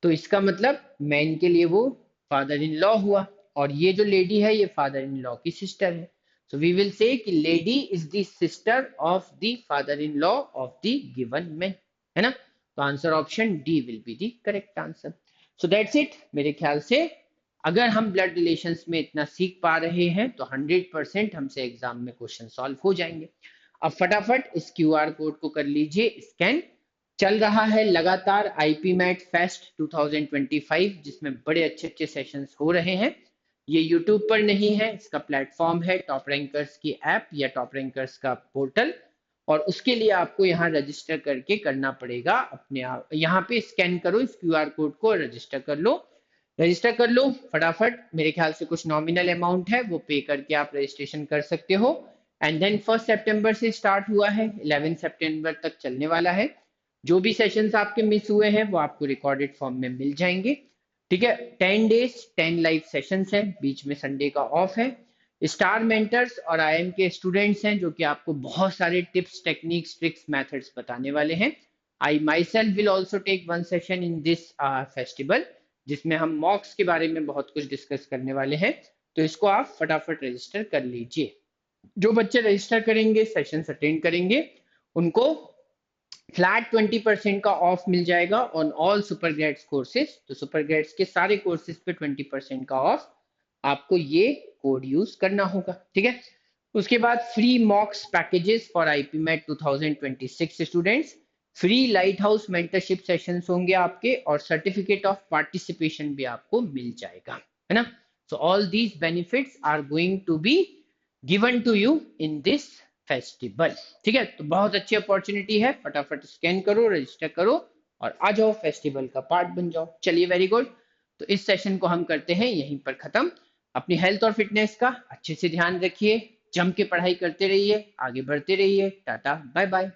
तो इसका मतलब मैन के लिए वो फादर इन लॉ हुआ, और ये जो लेडी है ये फादर इन लॉ की सिस्टर है। सो वी विल से कि lady is the sister of the father in law of the given man, है ना। तो answer option D will be the correct answer. So that's it. मेरे ख्याल से अगर हम ब्लड रिलेशंस में इतना सीख पा रहे हैं तो 100% हमसे एग्जाम में क्वेश्चन सॉल्व हो जाएंगे। अब फटाफट इस क्यूआर कोड को कर लीजिए स्कैन। चल रहा है लगातार आईपी मैट फेस्ट 2025, जिसमें बड़े अच्छे अच्छे सेशंस हो रहे हैं। ये यूट्यूब पर नहीं है, इसका प्लेटफॉर्म है टॉप रैंकर्स की ऐप या टॉप रैंकर्स का पोर्टल, और उसके लिए आपको यहाँ रजिस्टर करके करना पड़ेगा अपने आप। यहाँ पे स्कैन करो इस क्यूआर कोड को, रजिस्टर कर लो, रजिस्टर कर लो फटाफट। मेरे ख्याल से कुछ नॉमिनल अमाउंट है वो पे करके आप रजिस्ट्रेशन कर सकते हो। एंड देन 1 सितंबर से स्टार्ट हुआ है, 11 सितंबर तक चलने वाला है। जो भी सेशंस आपके मिस हुए हैं वो आपको रिकॉर्डेड फॉर्म में मिल जाएंगे, ठीक है। 10 डेज 10 लाइव सेशंस हैं, बीच में संडे का ऑफ है। स्टार मेंटर्स और आईएम के स्टूडेंट्स हैं जो कि आपको बहुत सारे टिप्स, टेक्निक्स, ट्रिक्स, मेथड्स बताने वाले हैं। I myself will also take one session in this festival, जिसमें हम मॉक्स के बारे में बहुत कुछ डिस्कस करने वाले हैं। तो इसको आप फटाफट रजिस्टर कर लीजिए। जो बच्चे रजिस्टर करेंगे, सेशन अटेंड करेंगे, उनको फ्लैट 20% का ऑफ मिल जाएगा on all super grades courses. तो सुपर ग्रेड्स के सारे कोर्सेज पे 20% का ऑफ आपको ये कोड यूज करना होगा, ठीक है। उसके बाद free mocks packages for IPMAT 2026 students, free lighthouse mentorship sessions होंगे आपके, और सर्टिफिकेट ऑफ पार्टिसिपेशन भी आपको मिल जाएगा, है ना। So all these benefits are going to be given to you in this festival, ठीक है। तो बहुत अच्छी अपॉर्चुनिटी है, फटाफट स्कैन करो, रजिस्टर करो और आ जाओ, फेस्टिवल का पार्ट बन जाओ। चलिए, वेरी गुड। तो इस सेशन को हम करते हैं यहीं पर खत्म। अपनी हेल्थ और फिटनेस का अच्छे से ध्यान रखिए, जम के पढ़ाई करते रहिए, आगे बढ़ते रहिए। Tata, bye bye.